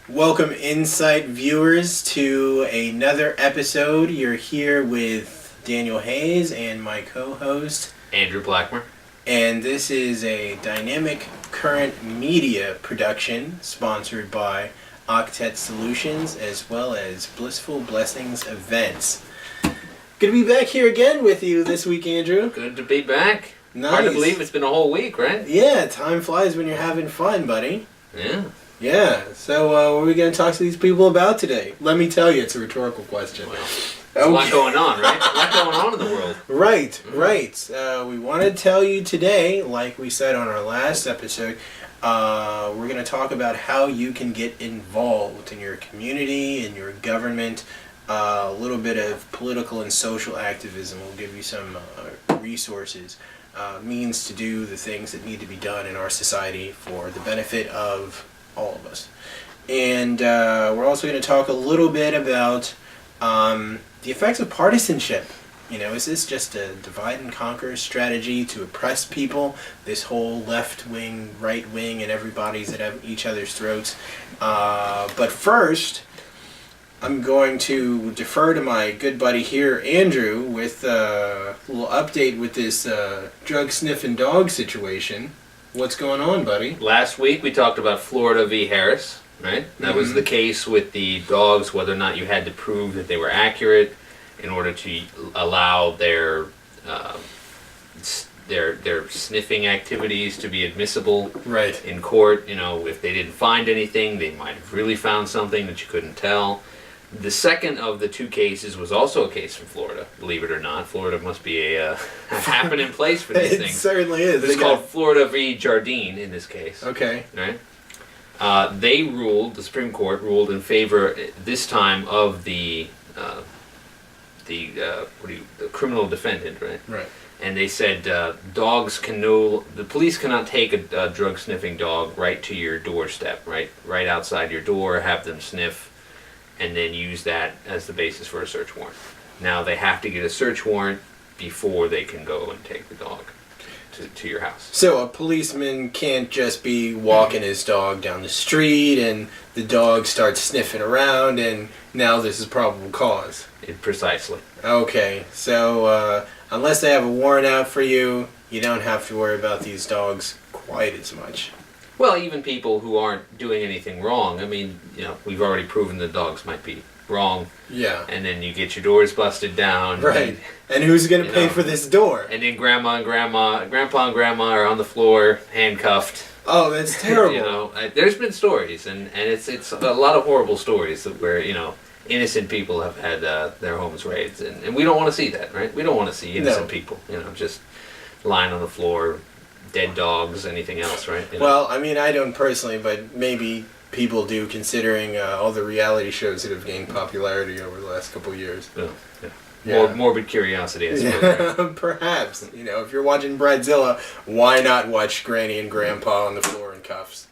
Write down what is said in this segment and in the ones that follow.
Welcome, Insight viewers, to another episode. You're here with Daniel Hayes and my co-host, Andrew Blackmer. And this is a dynamic current media production sponsored by Octet Solutions as well as Blissful Blessings Events. Good to be back here again with you this week, Andrew. Good to be back. Nice. Hard to believe it's been a whole week, right? Yeah, time flies when you're having fun, buddy. Yeah. Yeah, so what are we going to talk to these people about today? Let me tell you, it's a rhetorical question. Well, there's a lot going on, right? A lot going on in the world. Right. We want to tell you today, like we said on our last episode, we're going to talk about how you can get involved in your community, in your government, a little bit of political and social activism. We'll give you some resources, means to do the things that need to be done in our society for the benefit of all of us. And we're also going to talk a little bit about the effects of partisanship. You know, is this just a divide and conquer strategy to oppress people? This whole left wing, right wing, and everybody's at each other's throats. But first, I'm going to defer to my good buddy here, Andrew, with a little update with this drug sniffing dog situation. What's going on, buddy? Last week we talked about Florida v. Harris, right? That was the case with the dogs, whether or not you had to prove that they were accurate in order to allow their sniffing activities to be admissible in court. You know, if they didn't find anything, they might have really found something that you couldn't tell. The second of the two cases was also a case from Florida, believe it or not. Florida must be a happening place for these things. It certainly is. It's called Florida v. Jardine in this case. Okay. Right? The Supreme Court ruled in favor this time of the criminal defendant, right? Right. And they said the police cannot take a drug sniffing dog right to your doorstep, right outside your door, have them sniff, and then use that as the basis for a search warrant. Now they have to get a search warrant before they can go and take the dog to your house. So a policeman can't just be walking his dog down the street and the dog starts sniffing around and now this is probable cause. Precisely. Okay, so unless they have a warrant out for you, you don't have to worry about these dogs quite as much. Well, even people who aren't doing anything wrong. I mean, you know, we've already proven the dogs might be wrong. Yeah. And then you get your doors busted down. Right. And who's going to pay for this door? And then grandpa and grandma are on the floor, handcuffed. Oh, that's terrible. You know, there's been stories, and it's a lot of horrible stories where, you know, innocent people have had their homes raided, and we don't want to see that, right? We don't want to see innocent people, you know, just lying on the floor, dead dogs, anything else, right? You know? Well, I mean, I don't personally, but maybe people do, considering all the reality shows that have gained popularity over the last couple of years. Yeah. Morbid curiosity, I suppose. Right? Perhaps. You know, if you're watching Bridezilla, why not watch Granny and Grandpa on the floor in cuffs?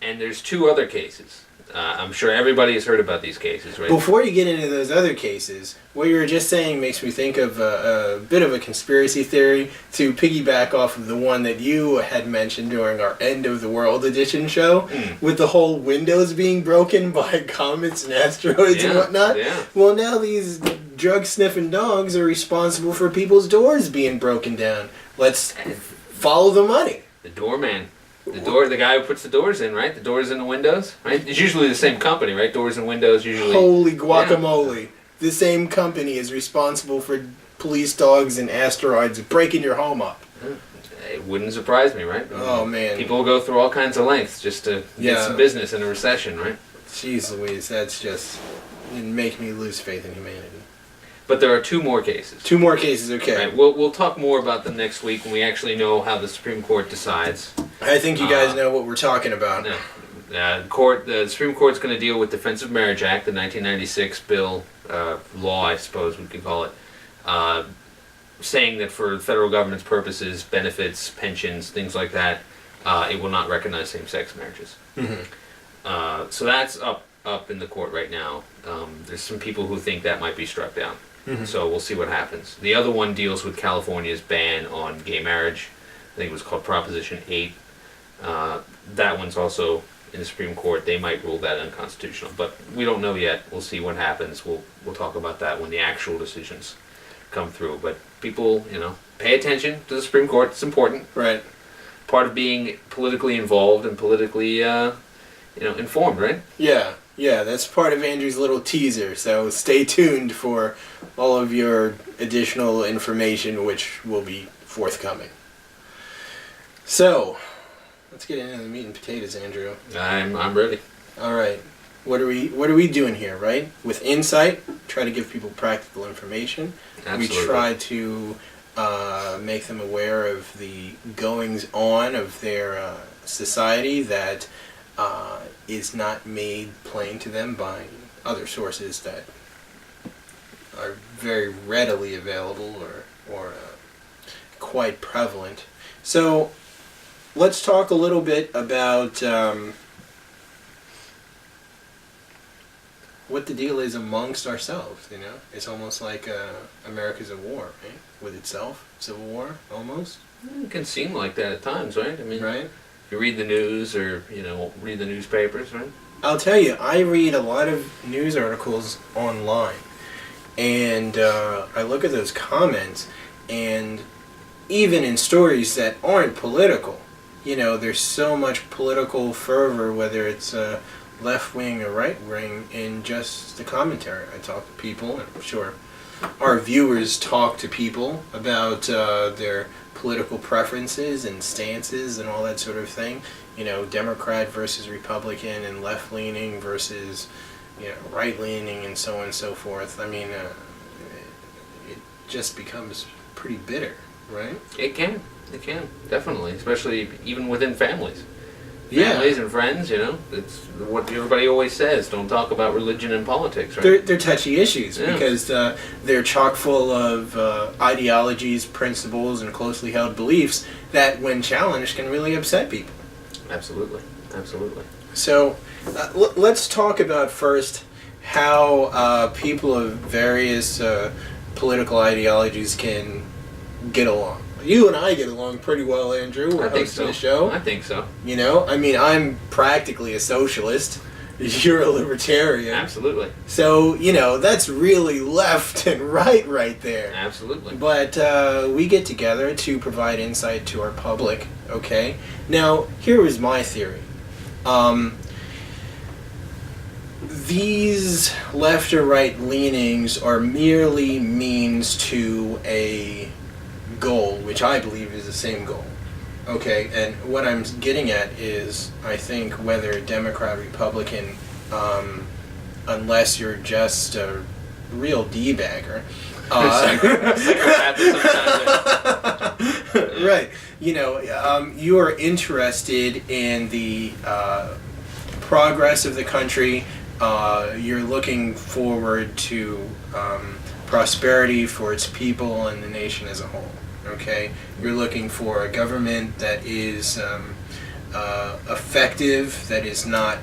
And there's two other cases. I'm sure everybody has heard about these cases, right? Before you get into those other cases, what you were just saying makes me think of a bit of a conspiracy theory to piggyback off of the one that you had mentioned during our End of the World edition show, with the whole windows being broken by comets and asteroids and whatnot. Yeah. Well, now these drug-sniffing dogs are responsible for people's doors being broken down. Let's follow the money. The doorman. The guy who puts the doors in, right? The doors in the windows, right? It's usually the same company, right? Doors and windows usually. Holy guacamole. Yeah. The same company is responsible for police dogs and asteroids breaking your home up. It wouldn't surprise me, right? Oh, man. People will go through all kinds of lengths just to get some business in a recession, right? Jeez Louise, that's just... It'd make me lose faith in humanity. But there are two more cases. Two more cases, okay. Right. We'll talk more about them next week when we actually know how the Supreme Court decides. I think you guys know what we're talking about. The Supreme Court's going to deal with Defense of Marriage Act, the 1996 bill, law, I suppose we could call it, saying that for federal government's purposes, benefits, pensions, things like that, it will not recognize same-sex marriages. Mm-hmm. So that's up in the court right now. There's some people who think that might be struck down. Mm-hmm. So we'll see what happens. The other one deals with California's ban on gay marriage. I think it was called Proposition 8. That one's also in the Supreme Court, they might rule that unconstitutional. But we don't know yet. We'll see what happens. We'll talk about that when the actual decisions come through. But people, pay attention to the Supreme Court. It's important. Right. Part of being politically involved and politically, informed, right? Yeah, that's part of Andrew's little teaser, so stay tuned for all of your additional information, which will be forthcoming. So, let's get into the meat and potatoes, Andrew. I'm ready. All right. What are we doing here, right? With insight, try to give people practical information. Absolutely. We try to make them aware of the goings on of their society that is not made plain to them by other sources that are very readily available or quite prevalent. So let's talk a little bit about what the deal is amongst ourselves. It's almost like America's at war, right? With itself, civil war, almost. It can seem like that at times, right? I mean, right? You read the news or, read the newspapers, right? I'll tell you, I read a lot of news articles online, and I look at those comments, and even in stories that aren't political, there's so much political fervor, whether it's left wing or right wing, in just the commentary. I talk to people, and I'm sure our viewers talk to people about their political preferences and stances and all that sort of thing. Democrat versus Republican, and left-leaning versus, right-leaning, and so on and so forth. I mean, it just becomes pretty bitter, right? It can, definitely, especially even within families. Yeah. Families and friends, it's what everybody always says, don't talk about religion and politics, right? They're touchy issues, Yeah. because they're chock full of ideologies, principles, and closely held beliefs that, when challenged, can really upset people. Absolutely. So let's talk about first how people of various political ideologies can get along. You and I get along pretty well, Andrew. We're hosting the show. I think so. I'm practically a socialist. You're a libertarian. Absolutely. So, that's really left and right there. Absolutely. But we get together to provide insight to our public, okay? Now, here is my theory. These left or right leanings are merely means to a goal, which I believe is the same goal. Okay, and what I'm getting at is, I think whether Democrat, Republican, unless you're just a real D-bagger, right, you are interested in the progress of the country. You're looking forward to prosperity for its people and the nation as a whole. Okay, you're looking for a government that is effective, that is not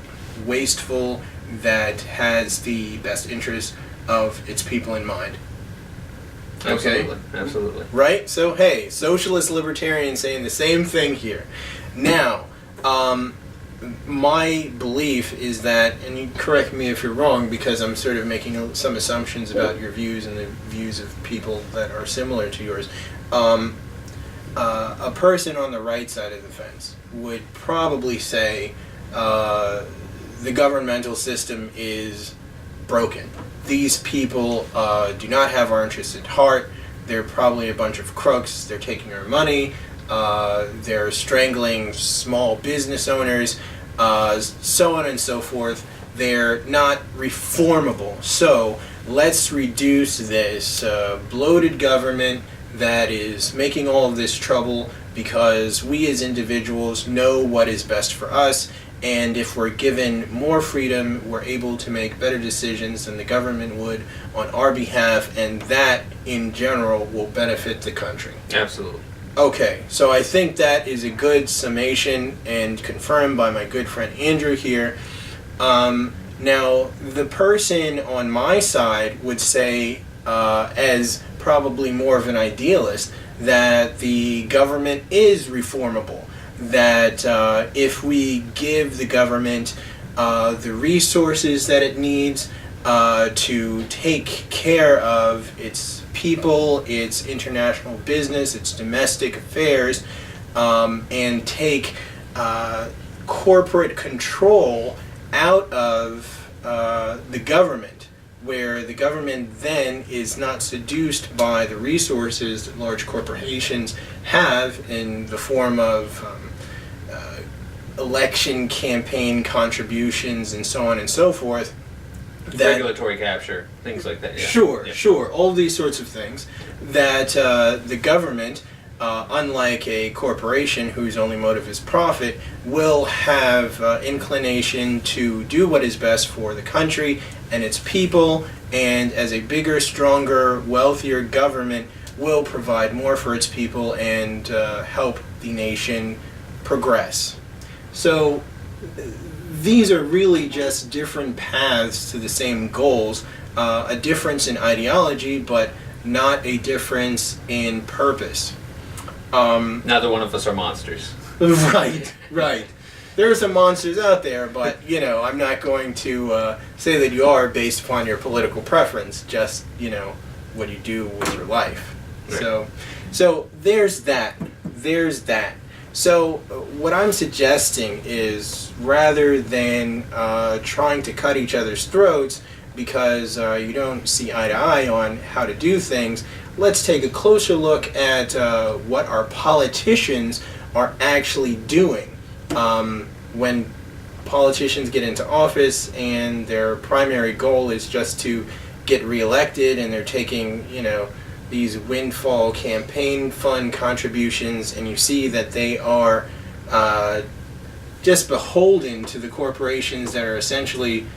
wasteful, that has the best interests of its people in mind. Okay? Absolutely. Right? So, hey, socialist libertarians saying the same thing here. Now, my belief is that, and you correct me if you're wrong, because I'm sort of making some assumptions about your views and the views of people that are similar to yours. A person on the right side of the fence would probably say the governmental system is broken. These people do not have our interests at heart. They're probably a bunch of crooks. They're taking our money. They're strangling small business owners, so on and so forth. They're not reformable. So let's reduce this bloated government that is making all of this trouble, because we as individuals know what is best for us, and if we're given more freedom, we're able to make better decisions than the government would on our behalf, and that in general will benefit the country. Absolutely. Okay, so I think that is a good summation and confirmed by my good friend Andrew here. Now, the person on my side would say, as probably more of an idealist, that the government is reformable, that if we give the government the resources that it needs to take care of its people, its international business, its domestic affairs, and take corporate control out of the government, where the government then is not seduced by the resources that large corporations have in the form of election campaign contributions and so on and so forth. Regulatory capture, things like that. Yeah. Sure. All these sorts of things that the government, unlike a corporation whose only motive is profit, will have inclination to do what is best for the country and its people, and as a bigger, stronger, wealthier government will provide more for its people and help the nation progress. So these are really just different paths to the same goals, a difference in ideology, but not a difference in purpose. Neither one of us are monsters. Right. There are some monsters out there, but, I'm not going to say that you are based upon your political preference, just, what you do with your life. Right. So there's that. So what I'm suggesting is, rather than trying to cut each other's throats because you don't see eye to eye on how to do things, let's take a closer look at what our politicians are actually doing. When politicians get into office and their primary goal is just to get reelected, and they're taking, these windfall campaign fund contributions, and you see that they are just beholden to the corporations that are essentially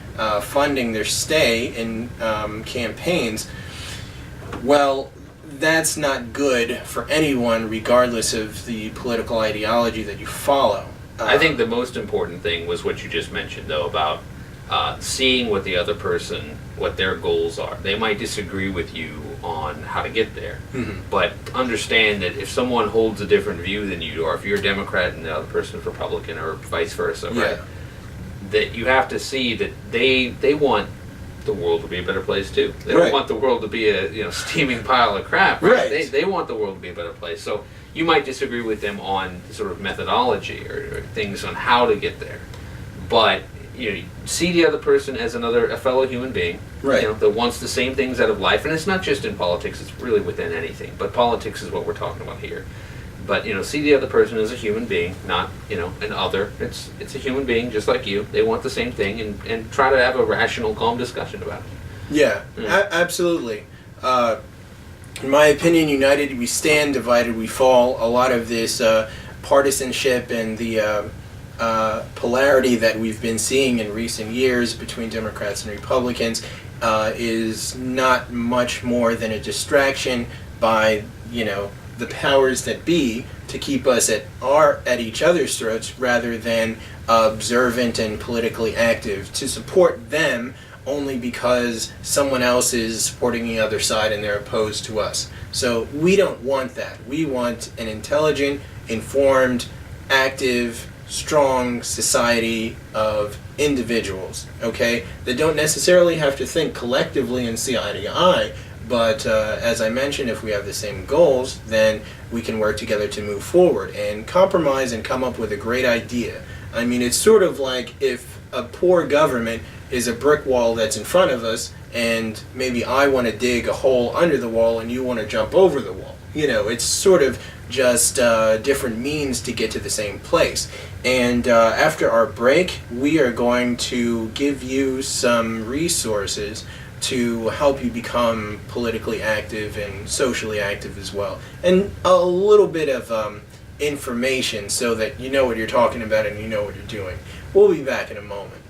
funding their stay in campaigns, well, that's not good for anyone, regardless of the political ideology that you follow. I think the most important thing was what you just mentioned, though, about seeing what the other person, what their goals are. They might disagree with you on how to get there, but understand that if someone holds a different view than you, or if you're a Democrat and the other person is Republican, or vice versa, right? That you have to see that they want the world to be a better place too. They don't want the world to be a steaming pile of crap. Right? They want the world to be a better place. So you might disagree with them on sort of methodology or things on how to get there, but see the other person as a fellow human being, that wants the same things out of life. And it's not just in politics; it's really within anything. But politics is what we're talking about here. But see the other person as a human being, not an other. It's a human being just like you. They want the same thing, and try to have a rational, calm discussion about it. Yeah. Absolutely. In my opinion, united we stand, divided we fall. A lot of this partisanship and the polarity that we've been seeing in recent years between Democrats and Republicans is not much more than a distraction by the powers that be to keep us at each other's throats, rather than observant and politically active to support them only because someone else is supporting the other side and they're opposed to us. So we don't want that. We want an intelligent, informed, active, strong society of individuals, okay? That don't necessarily have to think collectively and see eye to eye, but as I mentioned, if we have the same goals, then we can work together to move forward and compromise and come up with a great idea. I mean, it's sort of like if a poor government is a brick wall that's in front of us, and maybe I want to dig a hole under the wall and you want to jump over the wall. It's sort of just different means to get to the same place. And after our break, we are going to give you some resources to help you become politically active and socially active as well. And a little bit of information so that you know what you're talking about and you know what you're doing. We'll be back in a moment.